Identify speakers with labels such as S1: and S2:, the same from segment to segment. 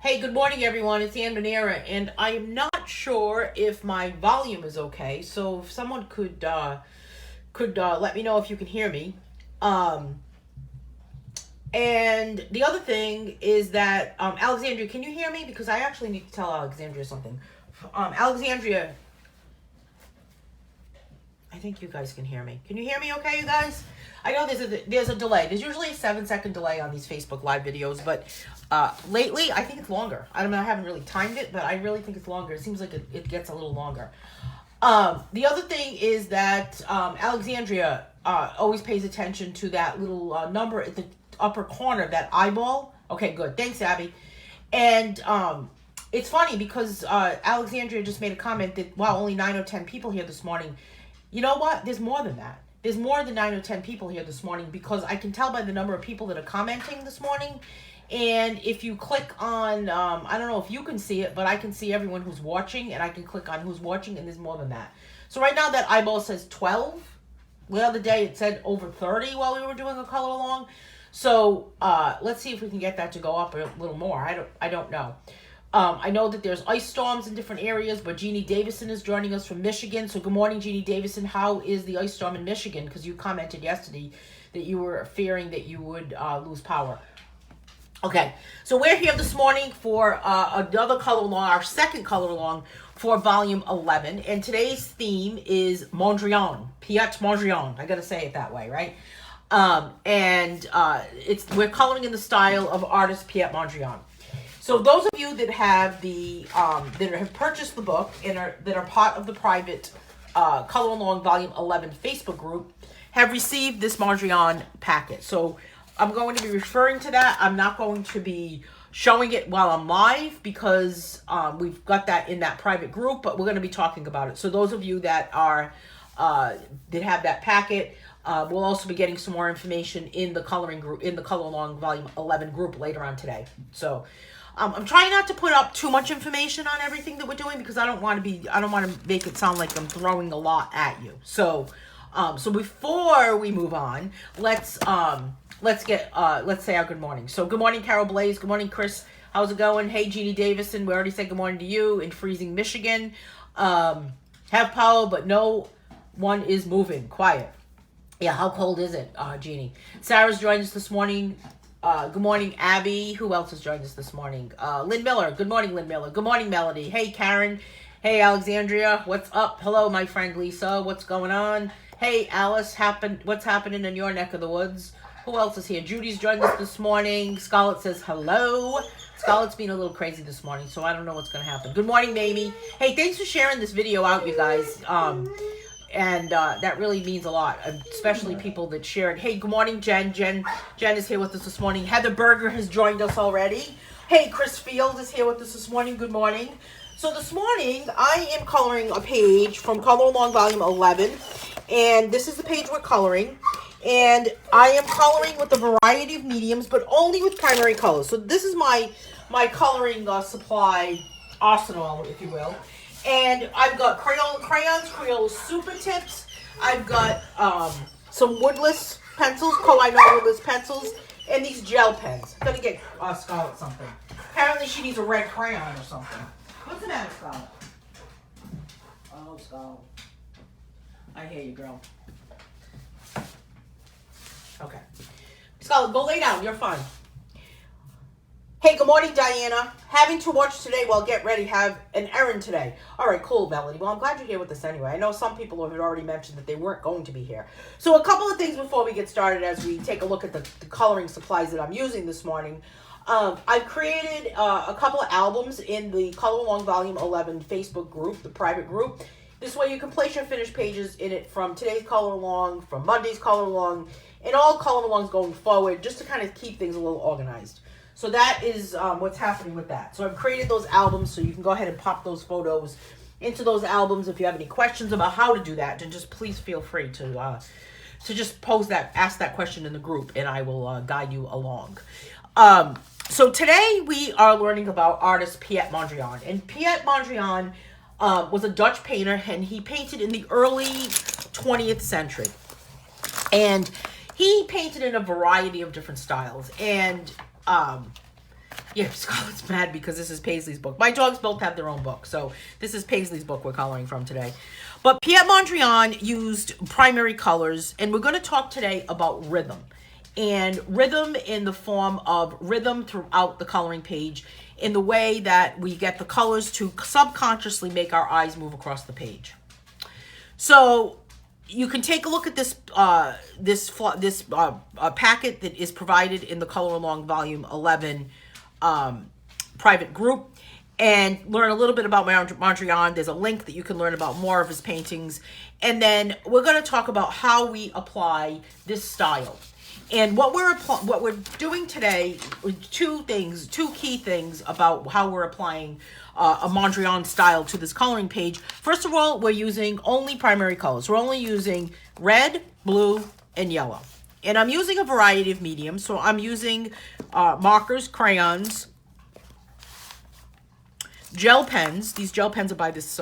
S1: Hey, good morning, everyone. It's Anne Manera, and I am not sure if my volume is okay. So if someone could let me know if you can hear me. Um, and the other thing is that Alexandria, can you hear me? Because I actually need to tell Alexandria something. Alexandria, I think you guys can hear me. Can you hear me okay, you guys? I know there's a delay. There's usually a 7-second delay on these Facebook Live videos, but lately I think it's longer. I don't know. I haven't really timed it, but I really think it's longer. It seems like it gets a little longer. The other thing is that Alexandria always pays attention to that little number at the upper corner, that eyeball. Okay, good. Thanks, Abby. And it's funny because Alexandria just made a comment that, wow, only 9 or 10 people here this morning. You know what? There's more than that. There's more than 9 or 10 people here this morning because I can tell by the number of people that are commenting this morning. And if you click on, I don't know if you can see it, but I can see everyone who's watching, and I can click on who's watching, and there's more than that. So right now that eyeball says 12. The other day it said over 30 while we were doing a color along. So let's see if we can get that to go up a little more. I don't know. I know that there's ice storms in different areas, but Jeannie Davison is joining us from Michigan. So good morning, Jeannie Davison. How is the ice storm in Michigan? Because you commented yesterday that you were fearing that you would lose power. Okay, so we're here this morning for another color along, our second color along for volume 11. And today's theme is Mondrian, Piet Mondrian. I got to say it that way, right? We're coloring in the style of artist Piet Mondrian. So those of you that have that have purchased the book and that are part of the private Color Along Volume 11 Facebook group have received this Mondrian packet. So I'm going to be referring to that. I'm not going to be showing it while I'm live because we've got that in that private group, but we're going to be talking about it. So those of you that are that have that packet, we'll also be getting some more information in the coloring group, in the Color Along Volume 11 group later on today. So I'm trying not to put up too much information on everything that we're doing because I don't want to make it sound like I'm throwing a lot at you. So before we move on, let's say our good morning. So good morning, Carol Blaze. Good morning, Chris. How's it going? Hey, Jeannie Davison. We already said good morning to you in freezing Michigan. Have power, but no one is moving. Quiet. Yeah, how cold is it, Jeannie? Sarah's joined us this morning. Good morning, Abby. Who else has joined us this morning? Lynn Miller. Good morning, Lynn Miller. Good morning, Melody. Hey, Karen. Hey, Alexandria. What's up? Hello, my friend Lisa. What's going on? Hey, Alice. What's happening in your neck of the woods? Who else is here? Judy's joined us this morning. Scarlett says hello. Scarlett's being a little crazy this morning, so I don't know what's going to happen. Good morning, Mamie. Hey, thanks for sharing this video out, you guys. And that really means a lot, especially people that share it. Hey, good morning, Jen. Jen is here with us this morning. Heather Berger has joined us already. Hey, Chris Field is here with us this morning. Good morning. So this morning, I am coloring a page from Color Along Volume 11. And this is the page we're coloring. And I am coloring with a variety of mediums, but only with primary colors. So this is my coloring supply arsenal, if you will. And I've got Crayola crayons, Crayola super tips. I've got some woodless pencils, Collino woodless pencils, and these gel pens. I'm going to get Scarlett something. Apparently she needs a red crayon or something. What's the matter, Scarlett? Oh, Scarlett. I hear you, girl. Okay. Scarlett, go lay down. You're fine. Hey, good morning, Diana. Having to watch today while get ready. Have an errand today. All right, cool, Melody. Well, I'm glad you're here with us anyway. I know some people have already mentioned that they weren't going to be here. So a couple of things before we get started as we take a look at the coloring supplies that I'm using this morning. I've created a couple of albums in the Color Along Volume 11 Facebook group, the private group. This way you can place your finished pages in it from today's Color Along, from Monday's Color Along, and all Color Alongs going forward, just to kind of keep things a little organized. So that is what's happening with that. So I've created those albums, so you can go ahead and pop those photos into those albums. If you have any questions about how to do that, then just please feel free to just ask that question in the group, and I will guide you along. So today we are learning about artist Piet Mondrian. And Piet Mondrian was a Dutch painter, and he painted in the early 20th century. And he painted in a variety of different styles. And Yeah, Scarlett's mad because this is Paisley's book. My dogs both have their own book, so this is Paisley's book we're coloring from today. But Piet Mondrian used primary colors, and we're going to talk today about rhythm. And rhythm in the form of rhythm throughout the coloring page, in the way that we get the colors to subconsciously make our eyes move across the page. So you can take a look at this packet that is provided in the Color Along Volume 11 private group and learn a little bit about Mondrian. There's a link that you can learn about more of his paintings. And then we're going to talk about how we apply this style. And what we're doing today, two key things about how we're applying a Mondrian style to this coloring page. First of all, we're using only primary colors. We're only using red, blue, and yellow. And I'm using a variety of mediums. So I'm using markers, crayons, gel pens. These gel pens are by this,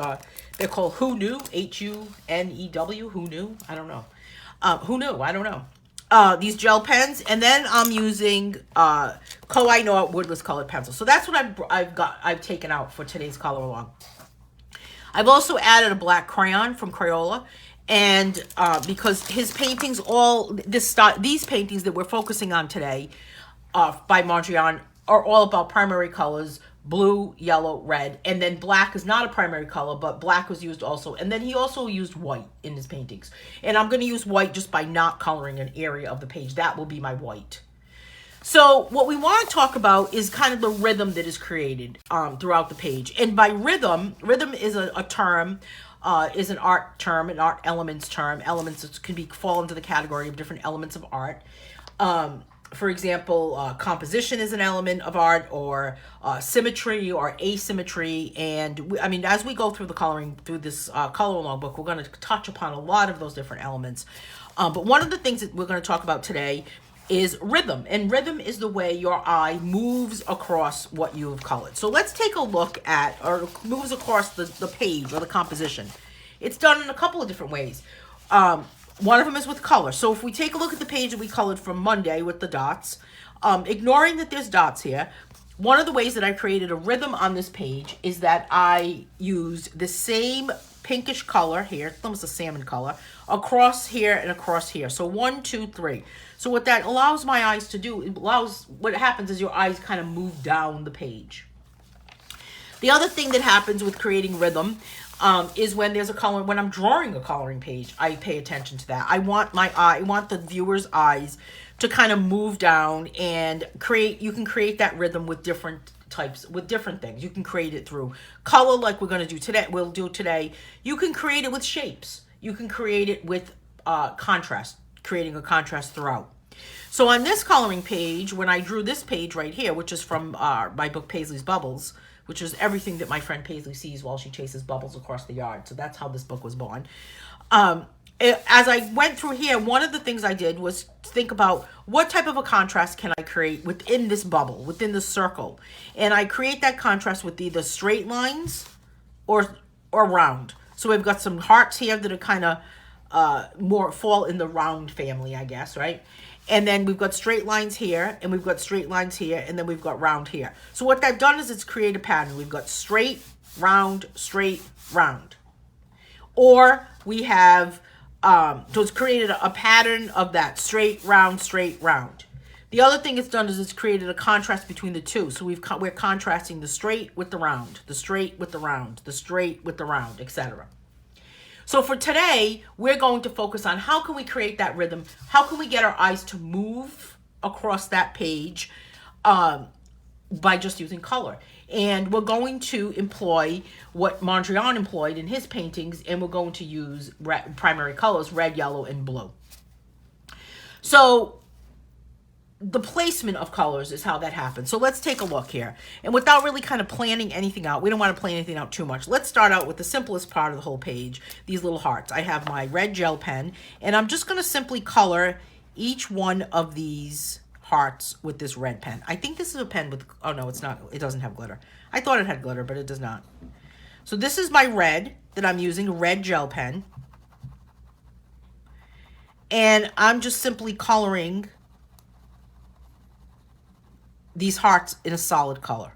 S1: they're called Who Knew, Hunew, Who Knew? I don't know. Who Knew? I don't know. These gel pens, and then I'm using Koei no woodless colored pencil. So that's what I've taken out for today's color along. I've also added a black crayon from Crayola, and because his paintings, these paintings that we're focusing on today, by Mondrian, are all about primary colors. Blue, yellow, red, and then black is not a primary color, but black was used also. And then he also used white in his paintings. And I'm going to use white just by not coloring an area of the page. That will be my white. So what we want to talk about is kind of the rhythm that is created throughout the page. And by rhythm is a term, is an art term, an art elements term. Elements that can fall into the category of different elements of art. For example, composition is an element of art, or symmetry or asymmetry. And I mean, as we go through the coloring, through this color along book, we're going to touch upon a lot of those different elements. But one of the things that we're going to talk about today is rhythm. And rhythm is the way your eye moves across what you have colored. So let's take a look at, or moves across the page or the composition. It's done in a couple of different ways. One of them is with color. So if we take a look at the page that we colored from Monday with the dots, ignoring that there's dots here, one of the ways that I created a rhythm on this page is that I used the same pinkish color here, it's almost a salmon color, across here and across here. So 1, 2, 3. So what that allows my eyes to do, what happens is your eyes kind of move down the page. The other thing that happens with creating rhythm is when there's a color, when I'm drawing a coloring page, I pay attention to that. I want the viewer's eyes to kind of move down and you can create that rhythm with different types, with different things. You can create it through color, like we're going to do today. You can create it with shapes. You can create it with contrast, creating a contrast throughout. So on this coloring page, when I drew this page right here, which is from my book Paisley's Bubbles, which is everything that my friend Paisley sees while she chases bubbles across the yard. So that's how this book was born. As I went through here, one of the things I did was think about what type of a contrast can I create within this bubble, within the circle. And I create that contrast with either straight lines or round. So we've got some hearts here that are kind of more fall in the round family, I guess, right? And then we've got straight lines here, and we've got straight lines here, and then we've got round here. So what I've done is it's create a pattern. We've got straight, round, round. Or we have, so it's created a pattern of that, straight, round. The other thing it's done is it's created a contrast between the two. So we're contrasting the straight with the round, the straight with the round, the straight with the round, etc. So for today, we're going to focus on how can we create that rhythm? How can we get our eyes to move across that page by just using color? And we're going to employ what Mondrian employed in his paintings, and we're going to use primary colors, red, yellow, and blue. So the placement of colors is how that happens. So let's take a look here. And without really kind of planning anything out, we don't want to plan anything out too much. Let's start out with the simplest part of the whole page, these little hearts. I have my red gel pen, and I'm just going to simply color each one of these hearts with this red pen. I think this is a pen with, oh no, it's not. It doesn't have glitter. I thought it had glitter, but it does not. So this is my red that I'm using, a red gel pen. And I'm just simply coloring these hearts in a solid color.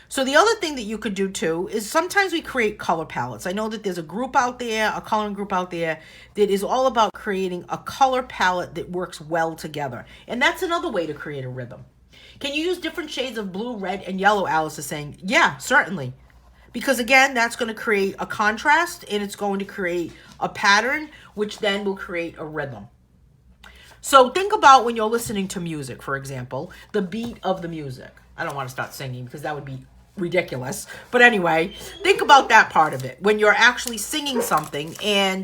S1: So the other thing that you could do too is sometimes we create color palettes. I know that there's a group out there, a coloring group out there, that is all about creating a color palette that works well together. And that's another way to create a rhythm. Can you use different shades of blue, red, and yellow? Alice is saying, yeah, certainly. Because again, that's going to create a contrast and it's going to create a pattern, which then will create a rhythm. So think about when you're listening to music, for example, the beat of the music. I don't want to start singing because that would be ridiculous. But anyway, think about that part of it. When you're actually singing something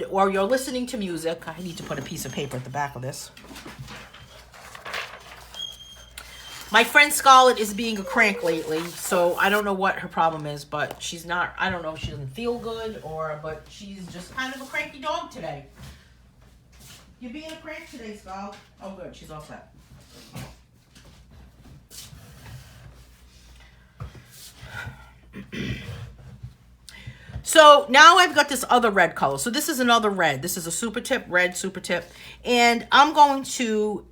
S1: or you're listening to music, I need to put a piece of paper at the back of this. My friend Scarlett is being a crank lately, so I don't know what her problem is, but she's not, I don't know if she doesn't feel good but she's just kind of a cranky dog today. You're being a crank today, Scarlett. Oh good, she's all set. So now I've got this other red color. So this is another red. This is a super tip, red super tip. And I'm going to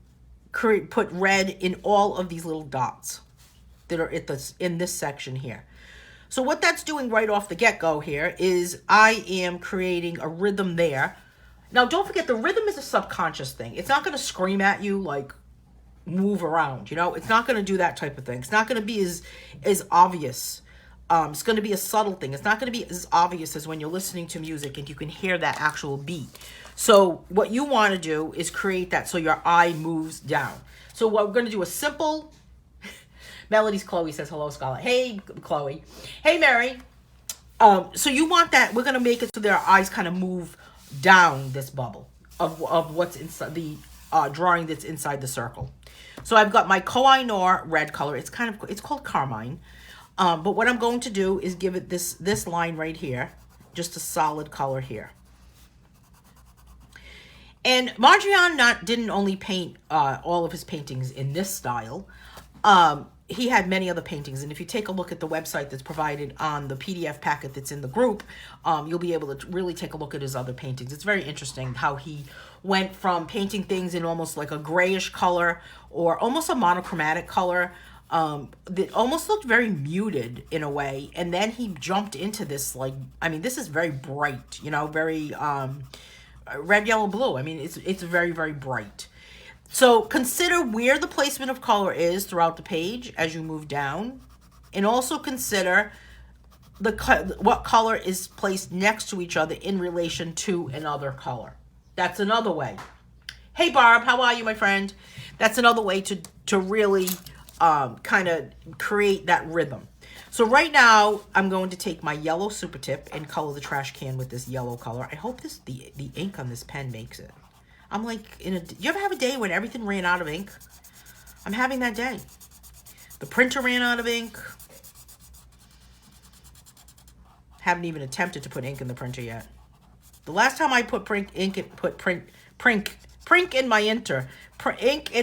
S1: put red in all of these little dots that are in this section here. So what that's doing right off the get-go here is I am creating a rhythm there. Now don't forget, the rhythm is a subconscious thing. It's not going to scream at you like move around, you know? It's not going to do that type of thing. It's not going to be as obvious. It's going to be a subtle thing. It's not going to be as obvious as when you're listening to music and you can hear that actual beat. So what you want to do is create that so your eye moves down. So what we're going to do a simple... Melody's Chloe says, hello, Scarlett. Hey, Chloe. Hey, Mary. So you want that... We're going to make it so their eyes kind of move down this bubble of what's inside the drawing that's inside the circle. So I've got my Koh-i-Noor red color. It's called Carmine. But what I'm going to do is give it this line right here, just a solid color here. And Mondrian didn't only paint all of his paintings in this style. He had many other paintings. And if you take a look at the website that's provided on the PDF packet that's in the group, you'll be able to really take a look at his other paintings. It's very interesting how he went from painting things in almost like a grayish color or almost a monochromatic color that almost looked very muted in a way. And then he jumped into this, like, I mean, this is very bright, you know, very red, yellow, blue. I mean, it's very, very bright. So consider where the placement of color is throughout the page as you move down. And also consider what color is placed next to each other in relation to another color. That's another way. Hey, Barb, how are you, my friend? That's another way to really kind of create that rhythm. So right now, I'm going to take my yellow super tip and color the trash can with this yellow color. I hope the ink on this pen makes it. I'm like, you ever have a day when everything ran out of ink? I'm having that day. The printer ran out of ink. Haven't even attempted to put ink in the printer yet. The last time I put ink in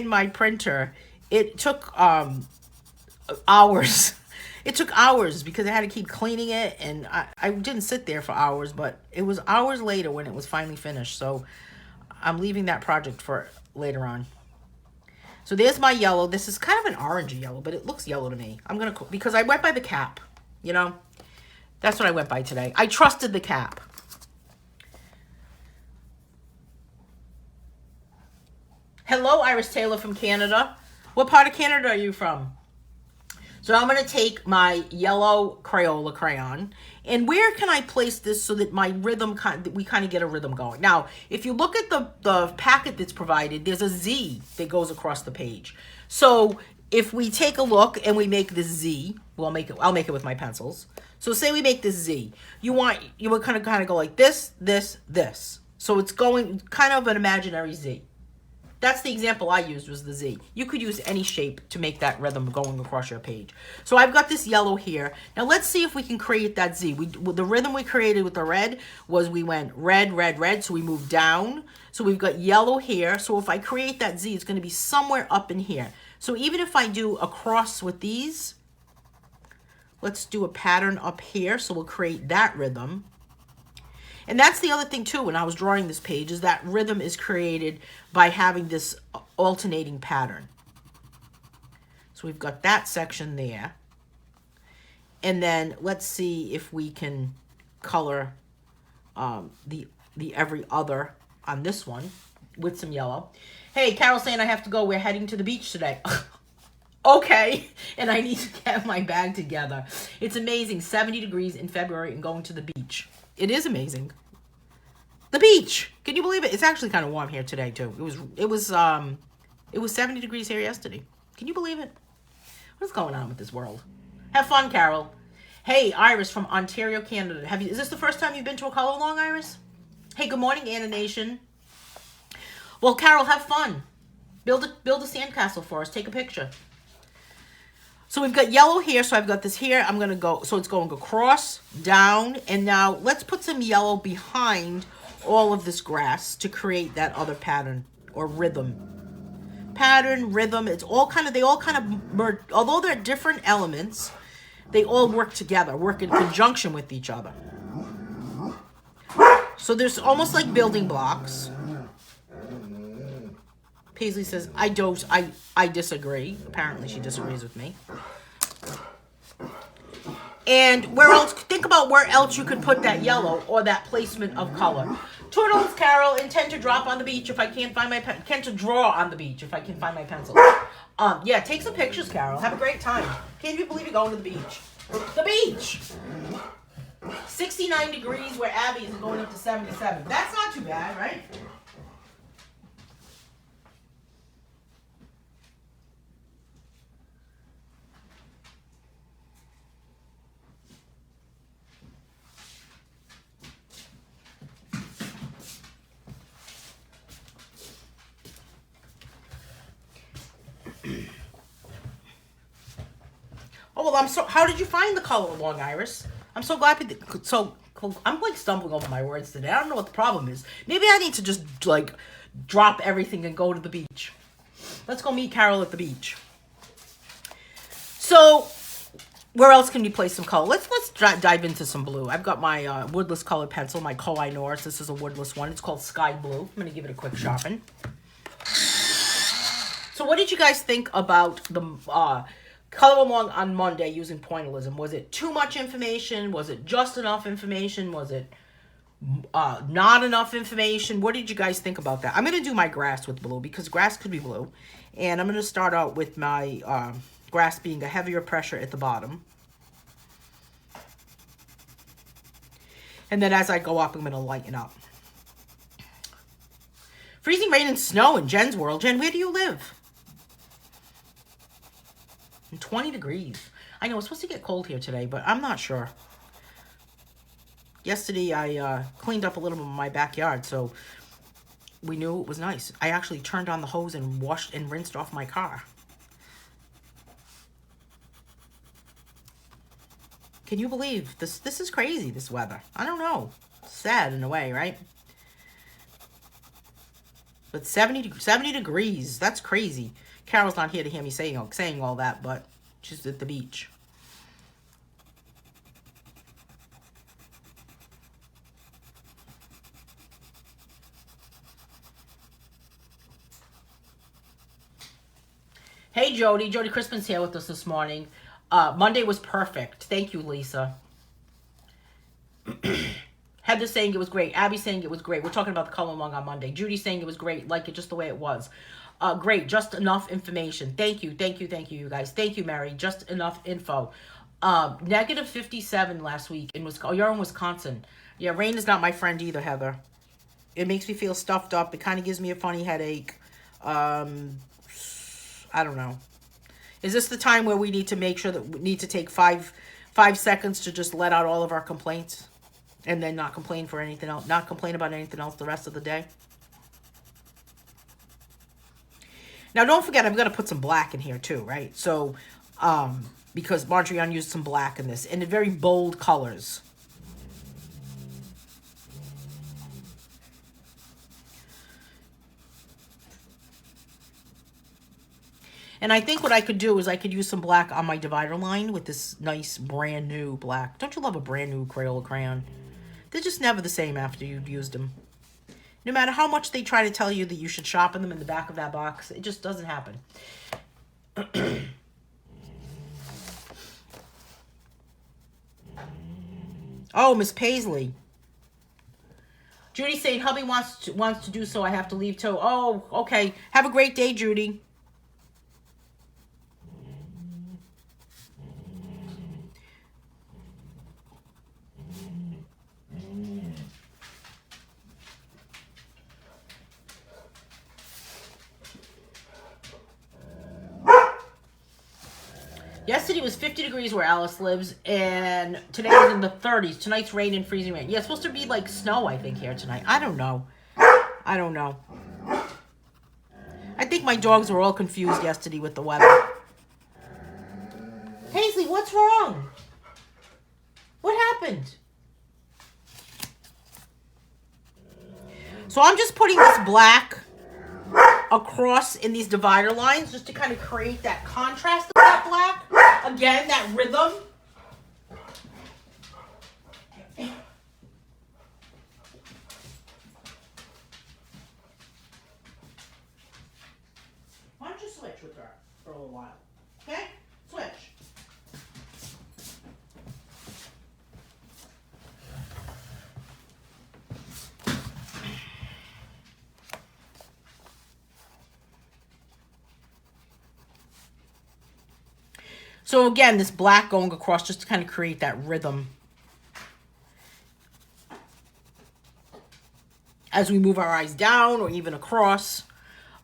S1: my printer, it took hours. It took hours because I had to keep cleaning it, and I didn't sit there for hours, but it was hours later when it was finally finished. So I'm leaving that project for later on. So there's my yellow. This is kind of an orangey yellow, but it looks yellow to me. Because I went by the cap, you know. That's what I went by today. I trusted the cap. Hello, Iris Taylor from Canada. What part of Canada are you from? So I'm going to take my yellow Crayola crayon, and where can I place this so that my rhythm, we kind of get a rhythm going? Now, if you look at the packet that's provided, there's a Z that goes across the page. So if we take a look and we make this Z, I'll make it with my pencils. So say we make this Z. You would kind of go like this, this, this. So it's going kind of an imaginary Z. That's the example I used, was the Z. You could use any shape to make that rhythm going across your page. So I've got this yellow here. Now let's see if we can create that Z. The rhythm we created with the red was we went red, red, red. So we moved down. So we've got yellow here. So if I create that Z, it's going to be somewhere up in here. So even if I do a cross with these, let's do a pattern up here. So we'll create that rhythm. And that's the other thing too, when I was drawing this page, is that rhythm is created by having this alternating pattern. So we've got that section there. And then let's see if we can color the every other on this one with some yellow. Hey, Carol saying I have to go. We're heading to the beach today. Okay. And I need to get my bag together. It's amazing. 70 degrees in February and going to the beach. It is amazing. The beach. Can you believe it? It's actually kind of warm here today too. It was 70 degrees here yesterday. Can you believe it? What's going on with this world? Have fun, Carol. Hey, Iris from Ontario, Canada. Is this the first time you've been to a color along, Iris? Hey, good morning, Anna Nation. Well, Carol, have fun. Build a sandcastle for us. Take a picture. So we've got yellow here. So I've got this here. I'm going to go. So it's going across, down. And now let's put some yellow behind all of this grass to create that other pattern or rhythm. Pattern, rhythm. They all kind of merge. Although they're different elements, they all work together, work in conjunction with each other. So there's almost like building blocks. Paisley says, I disagree. Apparently she disagrees with me. And where else, think about where else you could put that yellow or that placement of color. Toodles, Carol, intend to drop on the beach if I can't find my pen. Intend to draw on the beach if I can find my pencil. Yeah, take some pictures, Carol. Have a great time. Can't you believe you're going to the beach? The beach! 69 degrees where Abby is going up to 77. That's not too bad, right? Oh, well, how did you find the color along, Iris? I'm so glad. I'm like stumbling over my words today. I don't know what the problem is. Maybe I need to just like drop everything and go to the beach. Let's go meet Carol at the beach. So, where else can we place some color? Let's dive into some blue. I've got my woodless colored pencil, my Koh-i-Noor. This is a woodless one. It's called Sky Blue. I'm going to give it a quick sharpen. So, what did you guys think about the color along on Monday using pointillism? Was it too much information? Was it just enough information? Was it not enough information? What did you guys think about that? I'm going to do my grass with blue because grass could be blue. And I'm going to start out with my grass being a heavier pressure at the bottom. And then as I go up, I'm going to lighten up. Freezing rain and snow in Jen's world. Jen, where do you live? 20 degrees. I know it's supposed to get cold here today, but I'm not sure. Yesterday, I cleaned up a little bit of my backyard, so we knew it was nice. I actually turned on the hose and washed and rinsed off my car. Can you believe this? This is crazy, this weather. I don't know. Sad in a way, right? But 70 degrees, that's crazy. Carol's not here to hear me saying all that, but she's at the beach. Hey, Jody. Jody Crispin's here with us this morning. Monday was perfect. Thank you, Lisa. Heather saying it was great. Abby saying it was great. We're talking about the color along on Monday. Judy saying it was great. Like it just the way it was. Great. Just enough information. Thank you, you guys. Thank you, Mary. Just enough info. Negative 57 last week in Wisconsin. Oh, you're in Wisconsin. Yeah, rain is not my friend either, Heather. It makes me feel stuffed up. It kind of gives me a funny headache. I don't know. Is this the time where we need to make sure that we need to take five seconds to just let out all of our complaints and then not complain for anything else, not complain about anything else the rest of the day? Now, don't forget, I'm going to put some black in here too, right? So, because Mondrian used some black in this, and in very bold colors. And I think what I could do is I could use some black on my divider line with this nice brand new black. Don't you love a brand new Crayola crayon? They're just never the same after you've used them. No matter how much they try to tell you that you should sharpen them in the back of that box, it just doesn't happen. Oh, Miss Paisley. Judy saying hubby wants to do so. I have to leave too. Oh, okay. Have a great day, Judy. Yesterday was 50 degrees where Alice lives, and today is in the 30s. Tonight's rain and freezing rain. Yeah, it's supposed to be like snow, I think, here tonight. I don't know. I don't know. I think my dogs were all confused yesterday with the weather. Paisley, what's wrong? What happened? So I'm just putting this black across in these divider lines just to kind of create that contrast of that black. Again, that rhythm. Why don't you switch with her for a little while? Okay? Switch. So again, this black going across just to kind of create that rhythm as we move our eyes down or even across.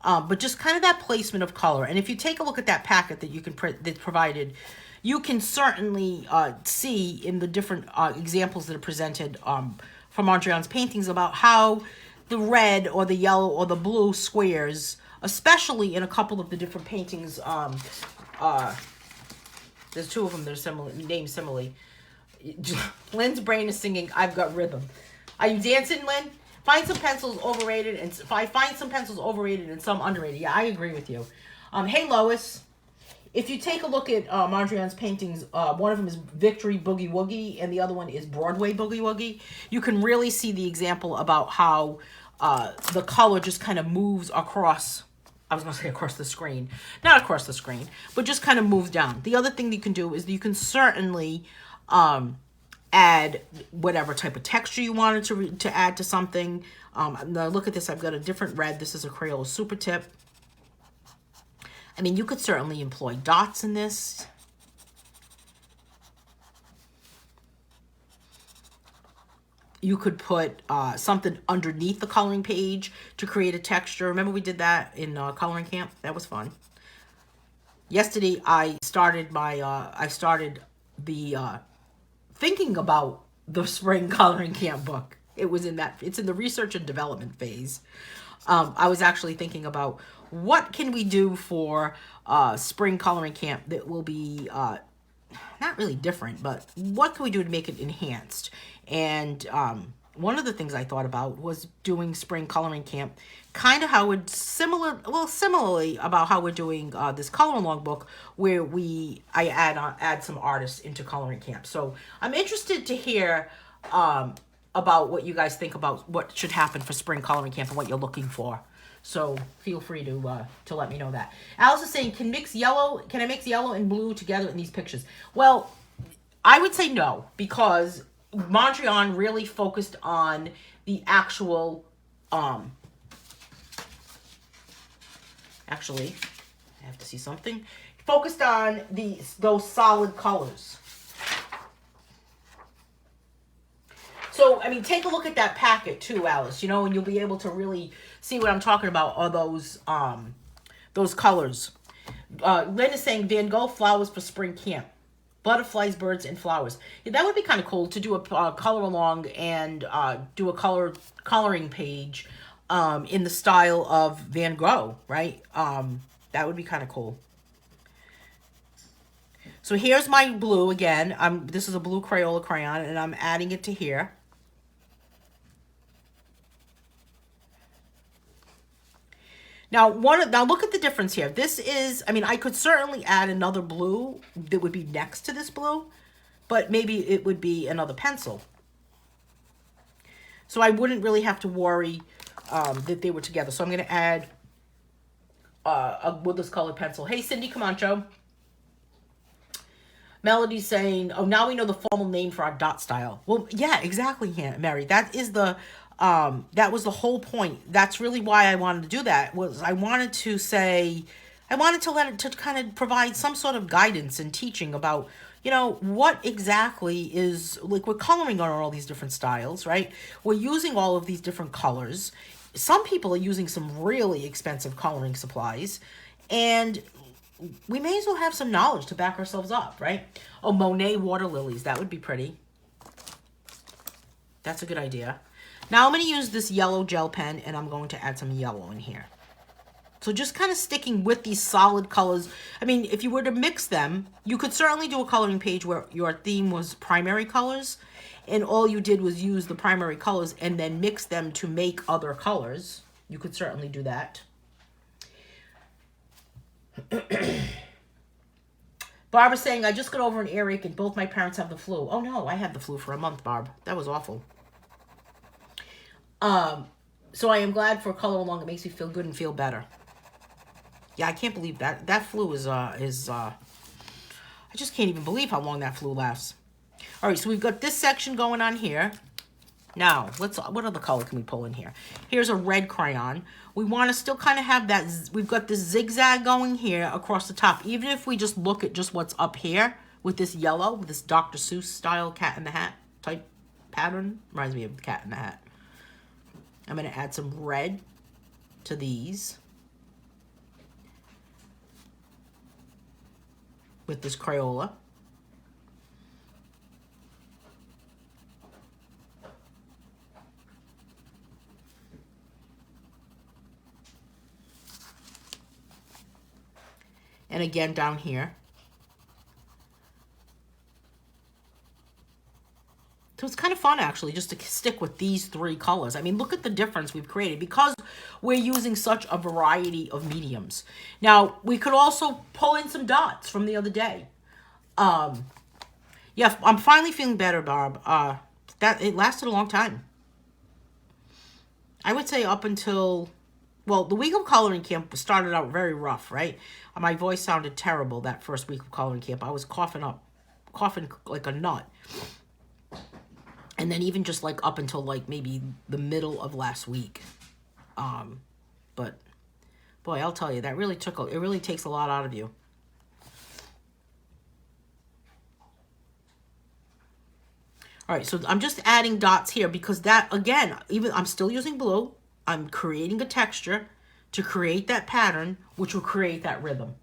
S1: But just kind of that placement of color. And if you take a look at that packet that you can that's provided, you can certainly see in the different examples that are presented from Mondrian's paintings about how the red or the yellow or the blue squares, especially in a couple of the different paintings, there's two of them that are similar, named similarly. Lynn's brain is singing, I've got rhythm. Are you dancing, Lynn? Find some pencils overrated, and find some pencils overrated and some underrated. Yeah, I agree with you. Hey, Lois. If you take a look at Mondrian's paintings, one of them is Victory Boogie Woogie, and the other one is Broadway Boogie Woogie. You can really see the example about how the color just kind of moves across. I was going to say across the screen. Not across the screen, but just kind of moves down. The other thing you can do is you can certainly add whatever type of texture you wanted to add to something. Now look at this. I've got a different red. This is a Crayola Super Tip. I mean, you could certainly employ dots in this. You could put something underneath the coloring page to create a texture. Remember we did that in coloring camp? That was fun. Yesterday I started thinking about the spring coloring camp book. It's in the research and development phase. I was actually thinking about what can we do for spring coloring camp that will be not really different, but what can we do to make it enhanced? And one of the things I thought about was doing spring coloring camp, kind of how it's similarly about how we're doing this color along book, where I add some artists into coloring camp. So I'm interested to hear about what you guys think about what should happen for spring coloring camp and what you're looking for. So feel free to let me know that. Alice is saying, can I mix yellow and blue together in these pictures? Well, I would say no, because Mondrian really focused on the actual, actually, I have to see something. Focused on those solid colors. So, I mean, take a look at that packet too, Alice, and you'll be able to really see what I'm talking about, are those colors. Lynn is saying Van Gogh flowers for spring camp. Butterflies, birds, and flowers. Yeah, that would be kind of cool to do a color along and do a coloring page in the style of Van Gogh, right? That would be kind of cool. So here's my blue again. This is a blue Crayola crayon, and I'm adding it to here. Now look at the difference here. This is, I mean, I could certainly add another blue that would be next to this blue, but maybe it would be another pencil. So I wouldn't really have to worry that they were together. So I'm going to add a woodless colored pencil. Hey, Cindy Camacho. Melody's saying, "Oh, now we know the formal name for our dot style." Well, yeah, exactly, Mary. That is the that was the whole point. That's really why I wanted to do that. Was I wanted to say, I wanted to let it to kind of provide some sort of guidance and teaching about, what exactly is, like, we're coloring on all these different styles, right? We're using all of these different colors. Some people are using some really expensive coloring supplies, and we may as well have some knowledge to back ourselves up, right? Oh, Monet water lilies. That would be pretty. That's a good idea. Now I'm going to use this yellow gel pen, and I'm going to add some yellow in here. So just kind of sticking with these solid colors. I mean, if you were to mix them, you could certainly do a coloring page where your theme was primary colors, and all you did was use the primary colors and then mix them to make other colors. You could certainly do that. Barbara's saying, I just got over an earache and both my parents have the flu. Oh no, I had the flu for a month, Barb. That was awful. So I am glad for Color Along. It makes me feel good and feel better. Yeah, I can't believe that. That flu is I just can't even believe how long that flu lasts. All right, so we've got this section going on here. Now, what other color can we pull in here? Here's a red crayon. We want to still kind of have that, we've got this zigzag going here across the top. Even if we just look at just what's up here with this yellow, with this Dr. Seuss style cat in the hat type pattern. Reminds me of the cat in the hat. I'm going to add some red to these with this Crayola. And again down here. So it's kind of fun, actually, just to stick with these three colors. I mean, look at the difference we've created because we're using such a variety of mediums. Now, we could also pull in some dots from the other day. Yeah, I'm finally feeling better, Barb. It lasted a long time. I would say up until, well, the week of coloring camp started out very rough, right? My voice sounded terrible that first week of coloring camp. I was coughing like a nut. And then even just like up until like maybe the middle of last week. But boy, I'll tell you, that really it really takes a lot out of you. All right, so I'm just adding dots here because that, again, even I'm still using blue. I'm creating a texture to create that pattern, which will create that rhythm.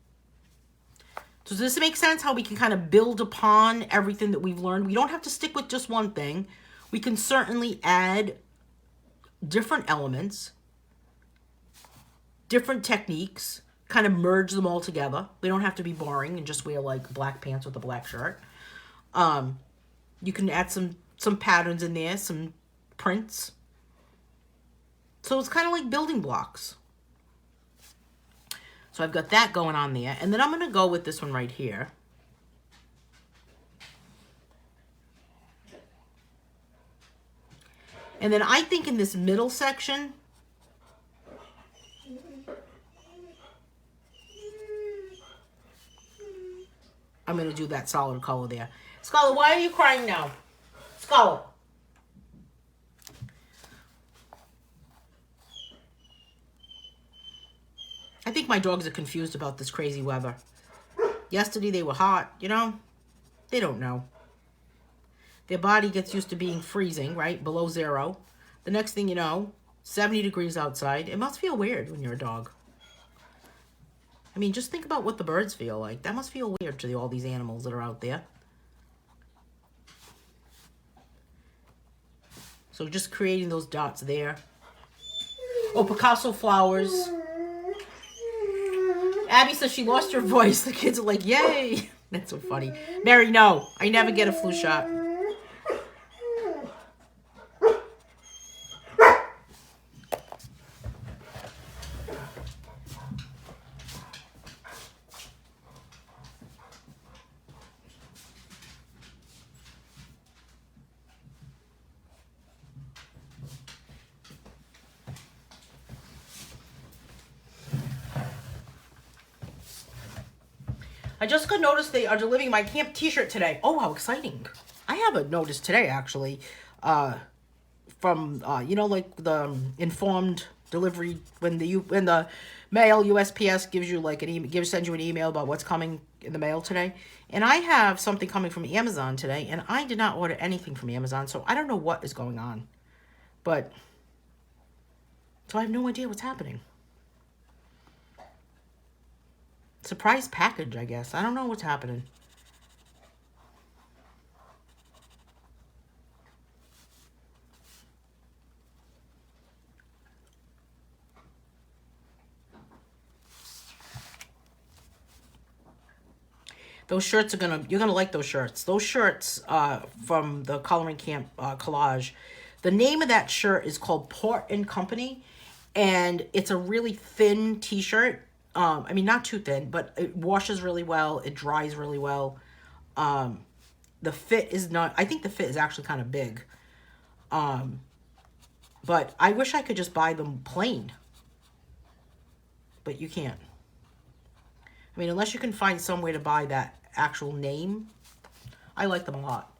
S1: So does this make sense how we can kind of build upon everything that we've learned? We don't have to stick with just one thing. We can certainly add different elements, different techniques, kind of merge them all together. They don't have to be boring and just wear like black pants with a black shirt. You can add some patterns in there, some prints. So it's kind of like building blocks. So I've got that going on there. And then I'm going to go with this one right here. And then I think in this middle section, I'm going to do that solid color there. Scarlett, why are you crying now? Scarlett. I think my dogs are confused about this crazy weather. Yesterday they were hot, They don't know. Their body gets used to being freezing, right? Below zero. The next thing you know, 70 degrees outside. It must feel weird when you're a dog. I mean, just think about what the birds feel like. That must feel weird to all these animals that are out there. So just creating those dots there. Oh, Picasso flowers. Abby says she lost her voice. The kids are like, yay. That's so funny. Mary, no. I never get a flu shot. I just got notice they are delivering my camp t-shirt today. Oh, how exciting. I have a notice today, actually, from, you know, like the informed delivery, when the mail, USPS gives you like an email, sends you an email about what's coming in the mail today. And I have something coming from Amazon today, and I did not order anything from Amazon, so I don't know what is going on. But, so I have no idea what's happening. Surprise package, I guess. I don't know what's happening. Those shirts are you're gonna like those shirts. Those shirts from the Coloring Camp collage. The name of that shirt is called Port and Company, and it's a really thin t-shirt. I mean, not too thin, but it washes really well. It dries really well. The fit is not, I think the fit is actually kind of big. But I wish I could just buy them plain. But you can't. I mean, unless you can find some way to buy that actual name. I like them a lot.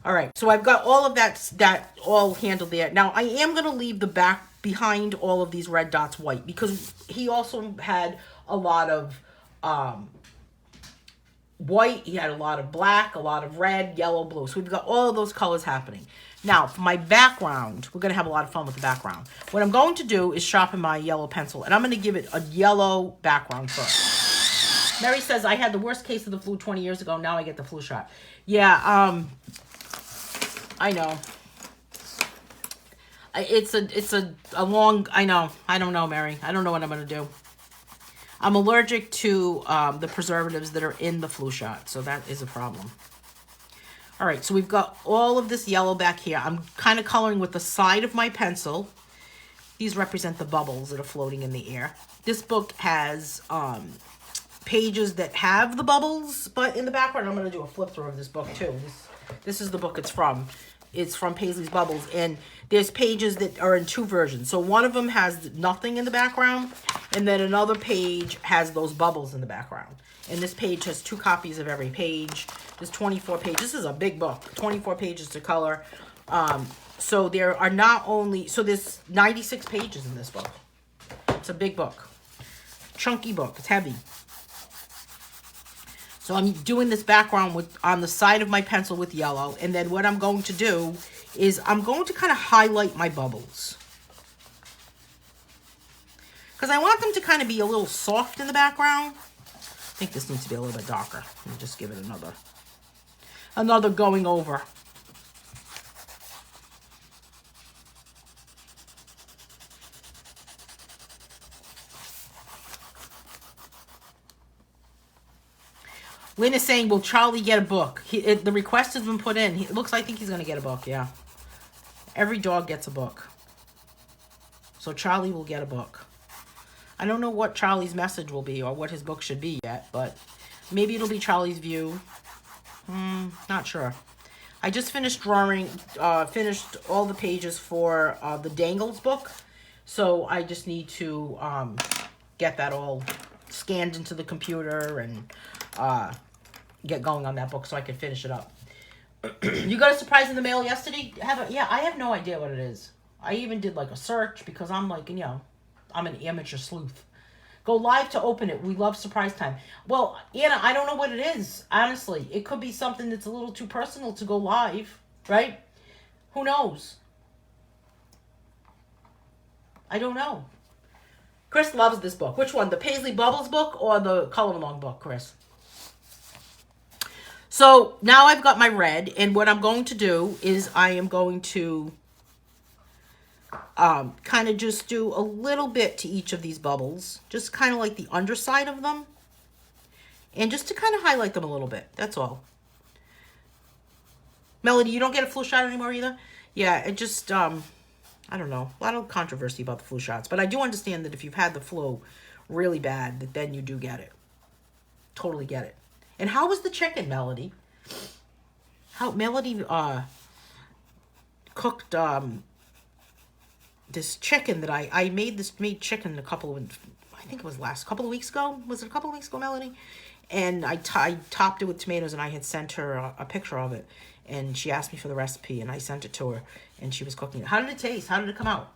S1: All right, so I've got all of that all handled there. Now, I am going to leave the back behind all of these red dots white, because he also had a lot of white, he had a lot of black, a lot of red, yellow, blue. So we've got all of those colors happening. Now, for my background, we're going to have a lot of fun with the background. What I'm going to do is sharpen my yellow pencil, and I'm going to give it a yellow background first. Mary says, I had the worst case of the flu 20 years ago. Now I get the flu shot. Yeah, I know. It's a long, I know. I don't know, Mary. I don't know what I'm going to do. I'm allergic to the preservatives that are in the flu shot, so that is a problem. All right, so we've got all of this yellow back here. I'm kind of coloring with the side of my pencil. These represent the bubbles that are floating in the air. This book has pages that have the bubbles, but in the background, I'm going to do a flip through of this book too. This is the book it's from. It's from Paisley's Bubbles, and there's pages that are in two versions. So one of them has nothing in the background, and then another page has those bubbles in the background. And this page has 2 copies of every page. There's 24 pages. This is a big book, 24 pages to color. So there are not only, so there's 96 pages in this book. It's a big book, chunky book. It's heavy. So I'm doing this background on the side of my pencil with yellow. And then what I'm going to do is I'm going to kind of highlight my bubbles, because I want them to kind of be a little soft in the background. I think this needs to be a little bit darker. Let me just give it another going over. Lynn is saying, will Charlie get a book? The request has been put in. It looks, I think he's going to get a book, yeah. Every dog gets a book. So Charlie will get a book. I don't know what Charlie's message will be or what his book should be yet, but maybe it'll be Charlie's View. Not sure. I just finished drawing, finished all the pages for the Dangles book. So I just need to get that all scanned into the computer and get going on that book so I can finish it up. You got a surprise in the mail yesterday? Yeah, I have no idea what it is. I even did like a search because I'm like, you know, I'm an amateur sleuth. Go live to open it. We love surprise time. Well, Anna, I don't know what it is. Honestly, it could be something that's a little too personal to go live, right? Who knows? I don't know. Chris loves this book. Which one? The Paisley Bubbles book or the Color Along book, Chris? So now I've got my red, and what I'm going to do is I am going to kind of just do a little bit to each of these bubbles, just kind of like the underside of them, and just to kind of highlight them a little bit. That's all. Melody, you don't get a flu shot anymore either? Yeah, it just, I don't know, a lot of controversy about the flu shots, but I do understand that if you've had the flu really bad, that then you do get it. Totally get it. And how was the chicken, Melody? Melody cooked this chicken that I made chicken a couple of, I think it was couple of weeks ago. Was it a couple of weeks ago, Melody? And I topped it with tomatoes, and I had sent her a picture of it, and she asked me for the recipe, and I sent it to her, and she was cooking it. How did it taste? How did it come out?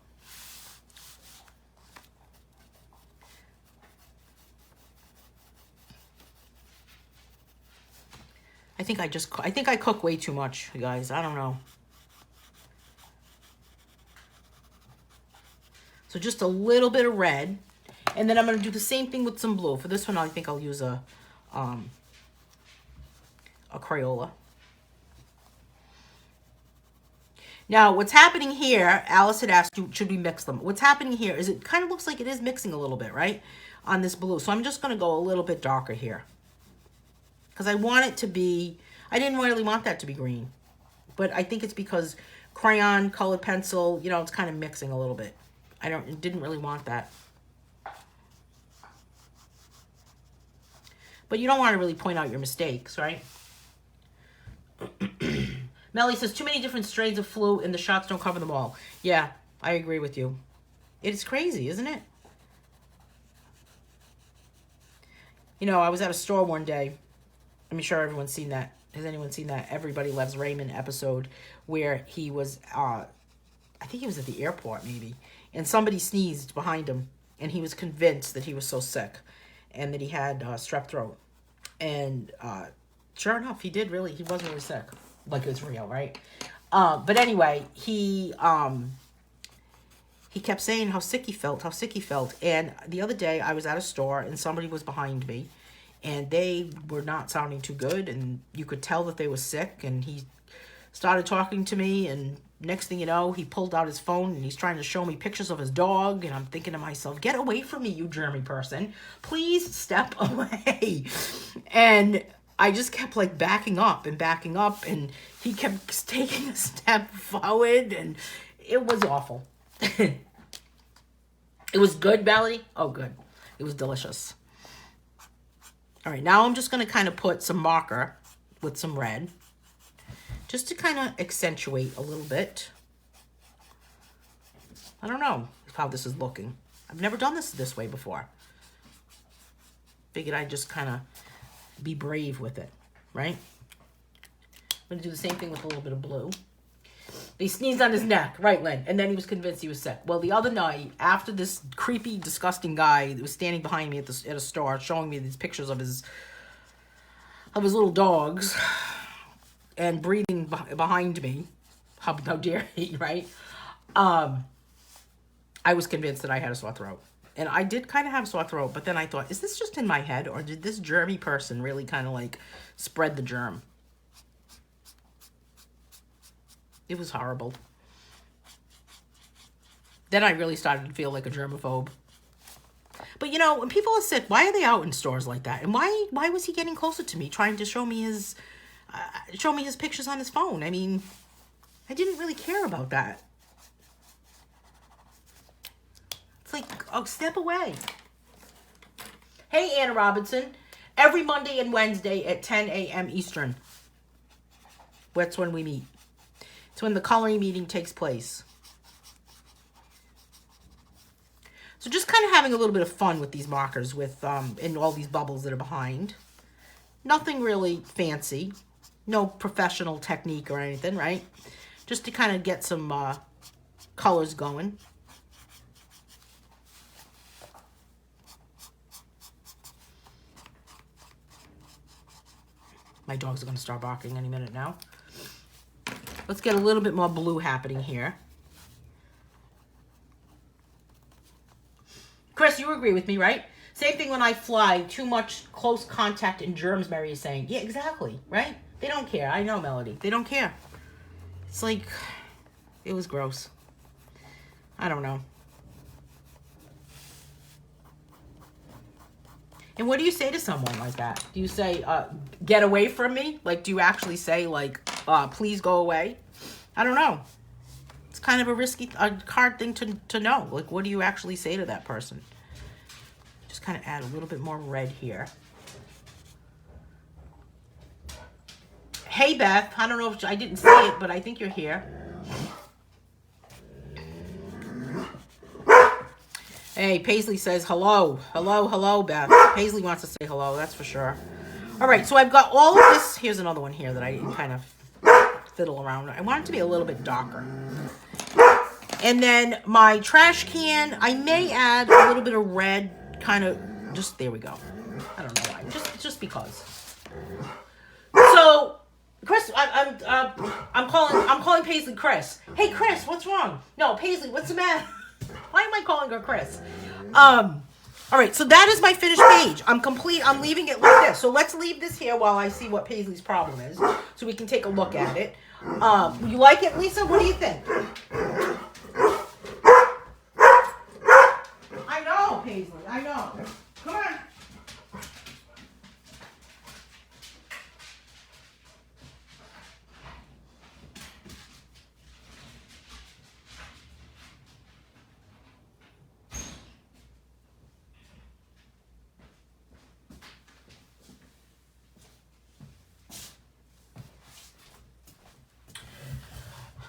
S1: I think I cook way too much, you guys. I don't know. So just a little bit of red. And then I'm going to do the same thing with some blue. For this one, I think I'll use a Crayola. Now, what's happening here, Alice had asked you, should we mix them? What's happening here is it kind of looks like it is mixing a little bit, right? On this blue. So I'm just going to go a little bit darker here. Because I want it to be, I didn't really want that to be green. But I think it's because crayon, colored pencil, you know, it's kind of mixing a little bit. Didn't really want that. But you don't want to really point out your mistakes, right? Melly says, too many different strains of flu and the shots don't cover them all. Yeah, I agree with you. It's crazy, isn't it? You know, I was at a store one day. I'm sure everyone's seen that. Has anyone seen that Everybody Loves Raymond episode where he was, I think he was at the airport maybe, and somebody sneezed behind him, and he was convinced that he was so sick and that he had strep throat. And sure enough, he was really sick. Like it was real, right? But anyway, he kept saying how sick he felt. And the other day, I was at a store, and somebody was behind me, and they were not sounding too good, and you could tell that they were sick, and he started talking to me, and next thing you know, he pulled out his phone, and he's trying to show me pictures of his dog, and I'm thinking to myself, get away from me, you germy person. Please step away. And I just kept like backing up, and he kept taking a step forward, and it was awful. It was good, Melody? Oh, good. It was delicious. All right, now I'm just going to kind of put some marker with some red, just to kind of accentuate a little bit. I don't know how this is looking. I've never done this way before. Figured I'd just kind of be brave with it, right? I'm going to do the same thing with a little bit of blue. He sneezed on his neck, right, Lynn? And then he was convinced he was sick. Well, the other night, after this creepy, disgusting guy that was standing behind me at a store showing me these pictures of his little dogs and breathing behind me, how dare he, right? I was convinced that I had a sore throat. And I did kind of have a sore throat, but then I thought, is this just in my head, or did this germy person really kind of like spread the germ? It was horrible. Then I really started to feel like a germaphobe. But you know, when people are sick, why are they out in stores like that? And why was he getting closer to me, trying to show me his pictures on his phone? I mean, I didn't really care about that. It's like, oh, step away. Hey, Anna Robinson. Every Monday and Wednesday at 10 a.m. Eastern. That's when we meet. It's when the coloring meeting takes place. So just kind of having a little bit of fun with these markers with and all these bubbles that are behind. Nothing really fancy. No professional technique or anything, right? Just to kind of get some colors going. My dogs are going to start barking any minute now. Let's get a little bit more blue happening here. Chris, you agree with me, right? Same thing when I fly. Too much close contact and germs, Mary is saying. Yeah, exactly, right? They don't care. I know, Melody. They don't care. It's like, it was gross. I don't know. And what do you say to someone like that? Do you say, get away from me? Like, do you actually say, like, please go away? I don't know. It's kind of a hard thing to know. Like, what do you actually say to that person? Just kind of add a little bit more red here. Hey, Beth. I don't know if I didn't see it, but I think you're here. Hey, Paisley says hello. Hello, hello, Beth. Paisley wants to say hello, that's for sure. All right, so I've got all of this. Here's another one here that I kind of fiddle around. I want it to be a little bit darker. And then my trash can, I may add a little bit of red, kind of, just, there we go. I don't know why, just because. So, Chris, I'm calling Paisley Chris. Hey, Chris, what's wrong? No, Paisley, what's the matter? Why am I calling her Chris? All right, so that is my finished page. I'm complete. I'm leaving it like this. So let's leave this here while I see what Paisley's problem is, so we can take a look at it. You like it, Lisa? What do you think? I know, Paisley. I know. Come on.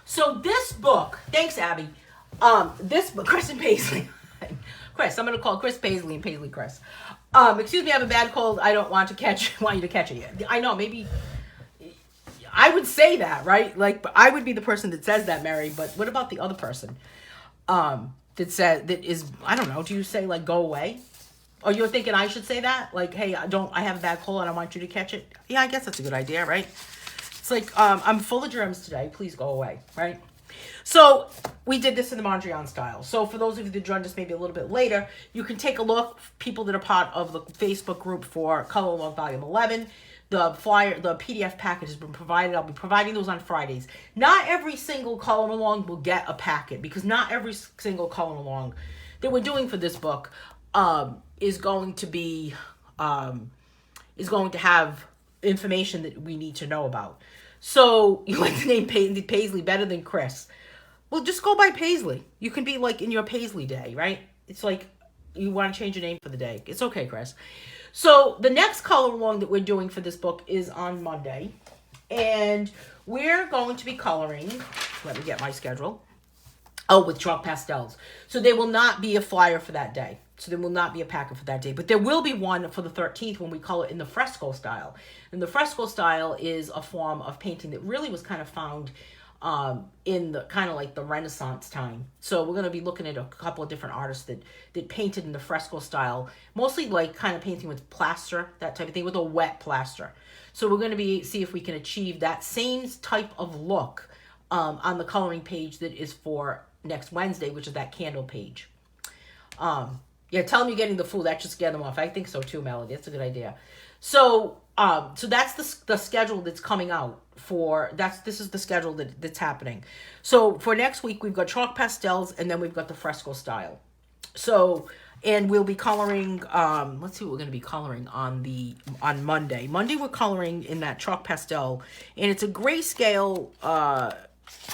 S1: So this book, thanks, Abby. This book, Chris and Paisley. Chris, I'm gonna call Chris Paisley and Paisley Chris. Excuse me, I have a bad cold. I don't want you to catch it. I know, maybe I would say that, right? Like, but I would be the person that says that, Mary. But what about the other person? That is, I don't know. Do you say like go away? Or you're thinking I should say that? Like, hey, I have a bad cold. I don't want you to catch it. Yeah, I guess that's a good idea, right? It's like, I'm full of germs today. Please go away, right? So we did this in the Mondrian style. So for those of you that joined us maybe a little bit later, you can take a look. People that are part of the Facebook group for Color Along Volume 11, the flyer, the PDF packet has been provided. I'll be providing those on Fridays. Not every single Color Along will get a packet, because not every single Color Along that we're doing for this book is going to have information that we need to know about. So you like the name Paisley better than Chris? Well, just go by Paisley. You can be like in your Paisley day, right? It's like you want to change your name for the day. It's okay, Chris. So the next color along that we're doing for this book is on Monday, and we're going to be coloring. Let me get my schedule. Oh, with chalk pastels. So there will not be a flyer for that day. So there will not be a packet for that day. But there will be one for the 13th when we color in the fresco style. And the fresco style is a form of painting that really was kind of found in the kind of like the Renaissance time. So we're going to be looking at a couple of different artists that painted in the fresco style. Mostly like kind of painting with plaster, that type of thing, with a wet plaster. So we're going to see if we can achieve that same type of look on the coloring page that is for next Wednesday, which is that candle page. Yeah, tell them you're getting the food. That just get them off. I think so too, Melody. That's a good idea. So, so that's the schedule that's coming out for. This is the schedule that's happening. So for next week, we've got chalk pastels, and then we've got the fresco style. So, and we'll be coloring. Let's see what we're going to be coloring on Monday. Monday we're coloring in that chalk pastel, and it's a grayscale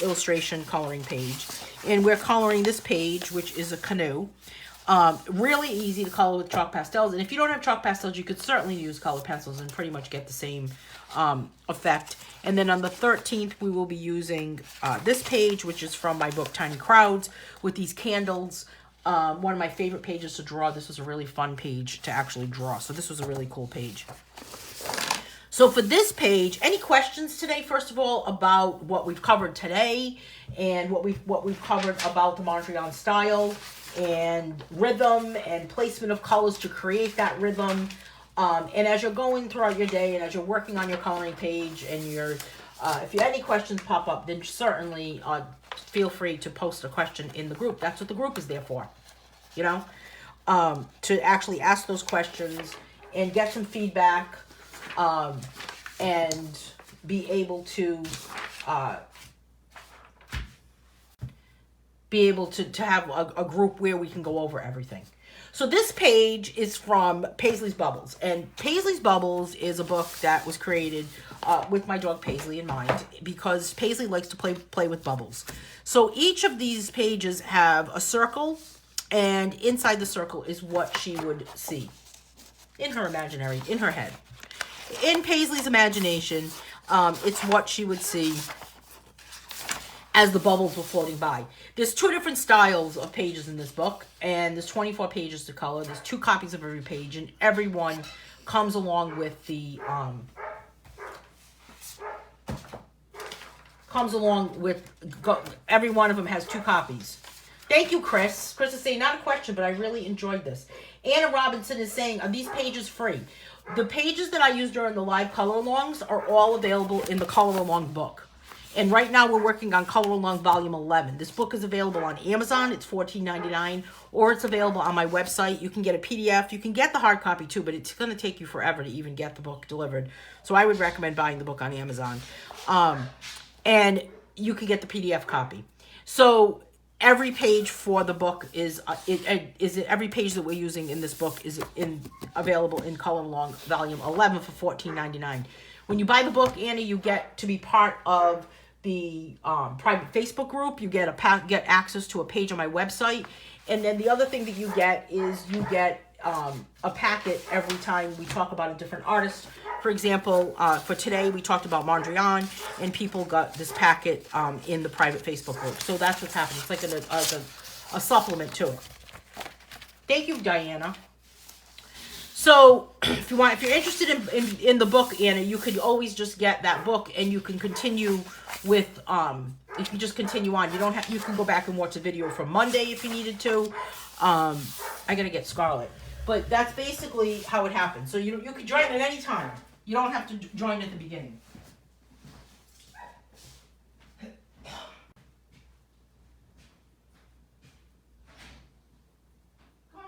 S1: illustration coloring page, and we're coloring this page, which is a canoe. Really easy to color with chalk pastels, and if you don't have chalk pastels, you could certainly use colored pencils and pretty much get the same effect. And then on the 13th, we will be using this page, which is from my book Tiny Crowds, with these candles. One of my favorite pages to draw. This was a really fun page to actually draw, so this was a really cool page. So for this page, any questions today, first of all, about what we've covered today and what we've covered about the Mondrian style and rhythm and placement of colors to create that rhythm. And as you're going throughout your day and as you're working on your coloring page and if you any questions pop up, then certainly feel free to post a question in the group. That's what the group is there for, you know, to actually ask those questions and get some feedback. And be able to have a group where we can go over everything. So this page is from Paisley's Bubbles, and Paisley's Bubbles is a book that was created with my dog Paisley in mind, because Paisley likes to play with bubbles. So each of these pages have a circle, and inside the circle is what she would see in her head. In Paisley's imagination, it's what she would see. as the bubbles were floating by. There's 2 different styles of pages in this book, and there's 24 pages to color. There's 2 copies of every page, and every one comes along with the every one of them has 2 copies. Thank you, Chris. Chris is saying, not a question, but I really enjoyed this. Anna Robinson is saying, are these pages free? The pages that I used during the live color-alongs are all available in the color-along book. And right now we're working on color-along volume 11. This book is available on Amazon. It's $14.99, or it's available on my website. You can get a PDF. You can get the hard copy too, but it's going to take you forever to even get the book delivered. So I would recommend buying the book on Amazon. And you can get the PDF copy. So every page for the book is every page that we're using in this book is available in color along volume 11 for $14.99. When you buy the book, Anna, you get to be part of the private Facebook group. You get access to a page on my website, and then the other thing that you get is you get a packet every time we talk about a different artist. For example, for today, we talked about Mondrian, and people got this packet in the private Facebook group. So that's what's happening. It's like a supplement to it. Thank you, Diana. So if you're interested in the book, Anna, you could always just get that book, and you can continue with you can just continue on. You can go back and watch the video from Monday if you needed to. I gotta get Scarlet. But that's basically how it happens. So you can join at any time. You don't have to join at the beginning. Come on.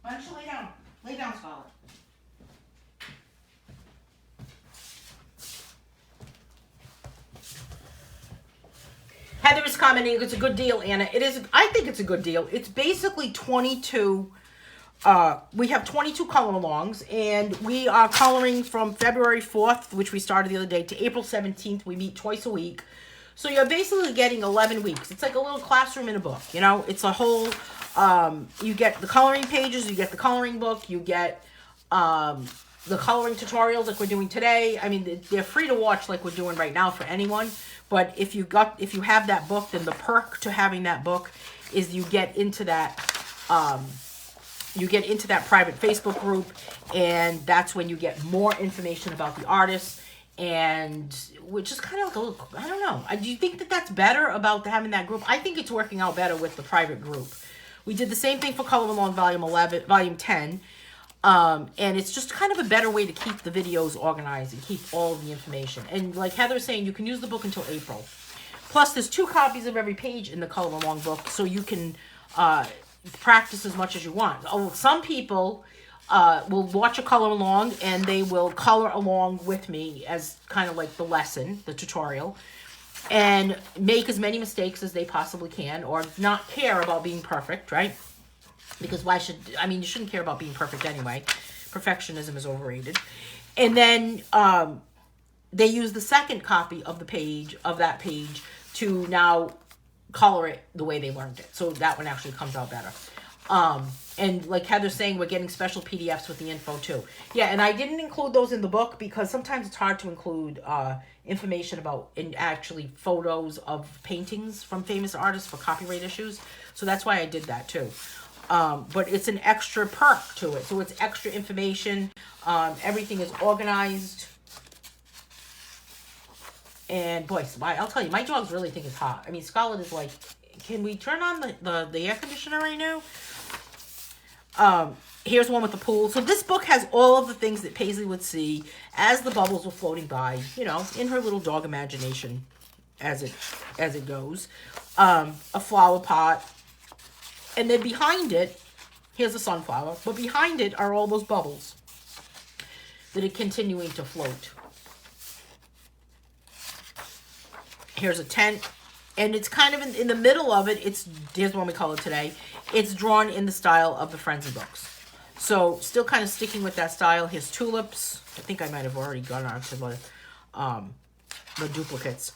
S1: Why don't you lay down? Lay down, Scarlet. Heather is commenting, it's a good deal, Anna. It is. I think it's a good deal. It's basically 22. We have 22 color-alongs, and we are coloring from February 4th, which we started the other day, to April 17th. We meet twice a week. So you're basically getting 11 weeks. It's like a little classroom in a book, you know? It's a whole, you get the coloring pages, you get the coloring book, you get the coloring tutorials like we're doing today. I mean, they're free to watch like we're doing right now for anyone. But if you have that book, then the perk to having that book is you get into that private Facebook group, and that's when you get more information about the artist, and which is kind of like a little, I don't know. Do you think that that's better about having that group? I think it's working out better with the private group. We did the same thing for Color Along Volume 10. And it's just kind of a better way to keep the videos organized and keep all of the information. And like Heather's saying, you can use the book until April. Plus, there's 2 copies of every page in the Color Along book, so you can practice as much as you want. Oh, some people will watch a color along, and they will color along with me as kind of like the lesson, the tutorial, and make as many mistakes as they possibly can, or not care about being perfect, right? Because you shouldn't care about being perfect anyway. Perfectionism is overrated. And then they use the second copy of that page to now color it the way they learned it. So that one actually comes out better. And like Heather's saying, we're getting special PDFs with the info too. Yeah, and I didn't include those in the book because sometimes it's hard to include information about, and actually photos of paintings from famous artists for copyright issues. So that's why I did that too. But it's an extra perk to it. So it's extra information. Everything is organized. And boy, I'll tell you, my dogs really think it's hot. I mean, Scarlett is like, can we turn on the air conditioner right now? Here's one with the pool. So this book has all of the things that Paisley would see as the bubbles were floating by, you know, in her little dog imagination as it goes. A flower pot. And then behind it, here's a sunflower, but behind it are all those bubbles that are continuing to float. Here's a tent, and it's kind of in the middle of it. Here's one we color today. It's drawn in the style of the Frenzy books. So still kind of sticking with that style. Here's tulips. I think I might have already gone on to the duplicates.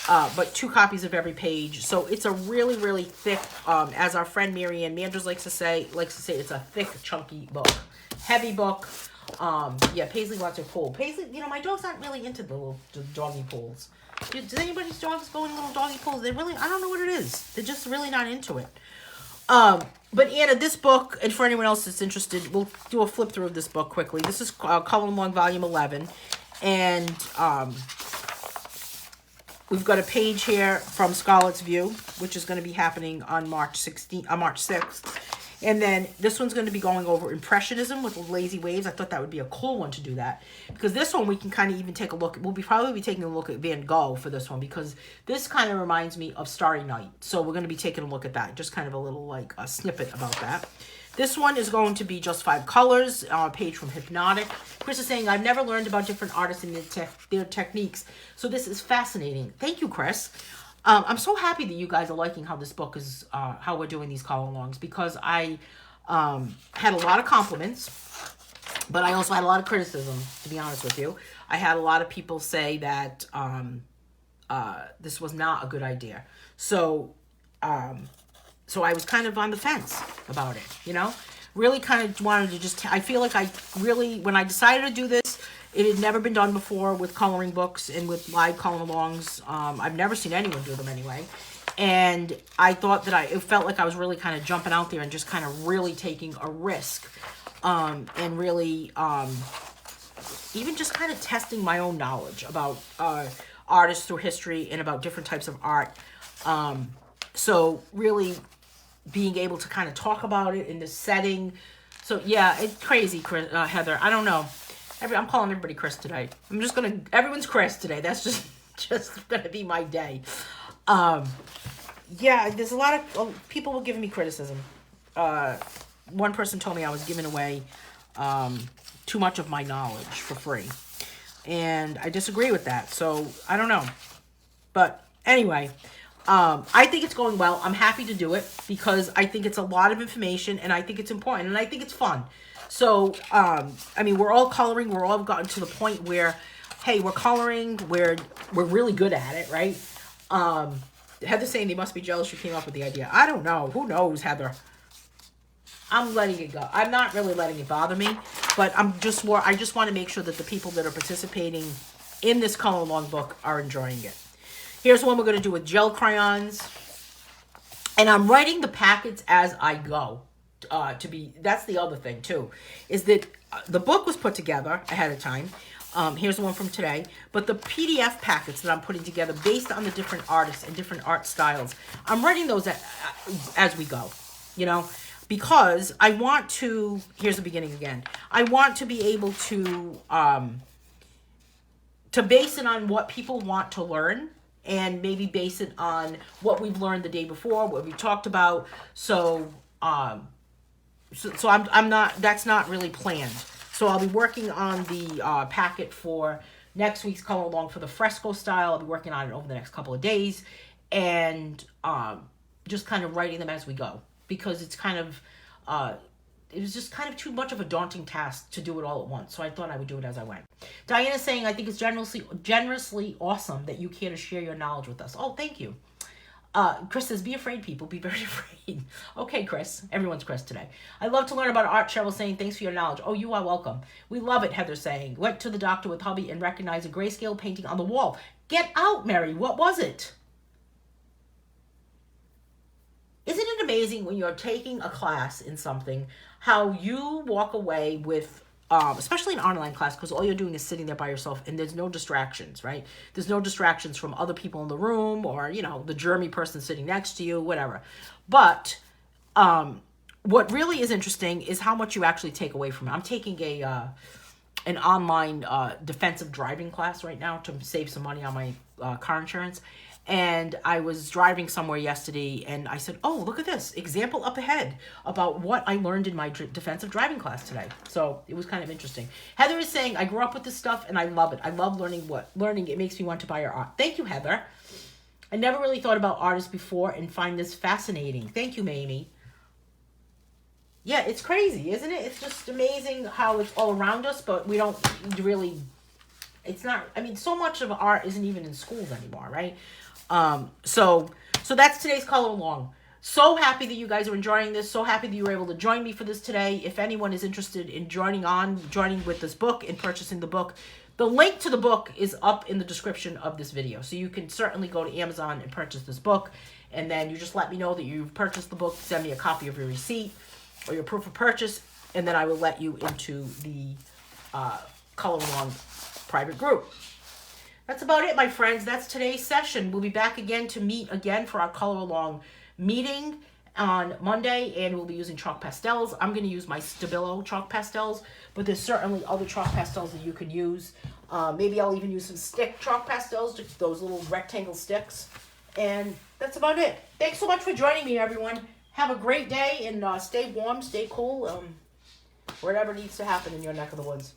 S1: But 2 copies of every page. So it's a really, really thick, as our friend Marianne Manders likes to say, it's a thick, chunky book. Heavy book. Yeah, Paisley wants her pool. Paisley, my dog's not really into the doggy pools. Does anybody's dogs go in little doggy pools? I don't know what it is. They're just really not into it. But Anna, this book, and for anyone else that's interested, we'll do a flip through of this book quickly. This is Color Along Volume 11, and we've got a page here from Scarlett's View, which is going to be happening on March 6th. And then this one's going to be going over Impressionism with Lazy Waves. I thought that would be a cool one to do that. Because this one we can kind of even take a look. We'll probably be taking a look at Van Gogh for this one. Because this kind of reminds me of Starry Night. So we're going to be taking a look at that. Just kind of a little like a snippet about that. This one is going to be just 5 colors. A page from Hypnotic. Chris is saying, I've never learned about different artists and their techniques. So this is fascinating. Thank you, Chris. I'm so happy that you guys are liking how this book is, how we're doing these color-alongs, because I had a lot of compliments, but I also had a lot of criticism, to be honest with you. I had a lot of people say that this was not a good idea. So I was kind of on the fence about it, Really kind of wanted to just, I feel like when I decided to do this, it had never been done before with coloring books and with live color-alongs. I've never seen anyone do them anyway. And I thought that it felt like I was really kind of jumping out there and just kind of really taking a risk. And really even just kind of testing my own knowledge about artists through history and about different types of art. So really being able to kind of talk about it in this setting. So yeah, it's crazy, Chris, Heather. I don't know. I'm calling everybody Chris today. Everyone's Chris today. That's just gonna be my day. Yeah, there's a lot of people were giving me criticism. One person told me I was giving away too much of my knowledge for free. And I disagree with that. So I don't know. But anyway, I think it's going well. I'm happy to do it because I think it's a lot of information and I think it's important and I think it's fun. So, we're all coloring. We're all gotten to the point where, hey, we're coloring. We're really good at it, right? Heather's saying they must be jealous you came up with the idea. I don't know. Who knows, Heather? I'm letting it go. I'm not really letting it bother me, but I just want to make sure that the people that are participating in this color along book are enjoying it. Here's one we're going to do with gel crayons. And I'm writing the packets as I go. That's the other thing too, is that the book was put together ahead of time. Here's the one from today, but the PDF packets that I'm putting together based on the different artists and different art styles, I'm writing those as we go, because I want to, here's the beginning again. I want to be able to base it on what people want to learn and maybe base it on what we've learned the day before, what we talked about. So I'm not, that's not really planned. So I'll be working on the packet for next week's color along for the fresco style. I'll be working on it over the next couple of days and just kind of writing them as we go, because it's kind of, it was just kind of too much of a daunting task to do it all at once. So I thought I would do it as I went. Diana's saying, I think it's generously awesome that you care to share your knowledge with us. Oh, thank you. Chris says, be afraid, people. Be very afraid. Okay, Chris. Everyone's Chris today. I love to learn about art. Cheryl saying, thanks for your knowledge. Oh, you are welcome. We love it, Heather saying. Went to the doctor with hubby and recognized a grayscale painting on the wall. Get out, Mary. What was it? Isn't it amazing when you're taking a class in something, how you walk away with, especially an online class, because all you're doing is sitting there by yourself and there's no distractions, right? There's no distractions from other people in the room or, the germy person sitting next to you, whatever. But what really is interesting is how much you actually take away from it. I'm taking an online defensive driving class right now to save some money on my car insurance. And I was driving somewhere yesterday and I said, oh, look at this example up ahead about what I learned in my defensive driving class today. So it was kind of interesting. Heather is saying, I grew up with this stuff and I love it. I love learning it makes me want to buy your art. Thank you, Heather. I never really thought about artists before and find this fascinating. Thank you, Mamie. Yeah, it's crazy, isn't it? It's just amazing how it's all around us, but we don't really, it's not, so much of art isn't even in schools anymore, right? So that's today's color along. So happy that you guys are enjoying this. So happy that you were able to join me for this today. If anyone is interested in joining with this book and purchasing the book, the link to the book is up in the description of this video. So you can certainly go to Amazon and purchase this book. And then you just let me know that you've purchased the book. Send me a copy of your receipt or your proof of purchase. And then I will let you into the Color Along private group. That's about it, my friends. That's today's session. We'll be back again to meet again for our Color Along meeting on Monday, and we'll be using chalk pastels. I'm going to use my Stabilo chalk pastels, but there's certainly other chalk pastels that you can use. Maybe I'll even use some stick chalk pastels, just those little rectangle sticks. And that's about it. Thanks so much for joining me, everyone. Have a great day, and stay warm, stay cool, whatever needs to happen in your neck of the woods.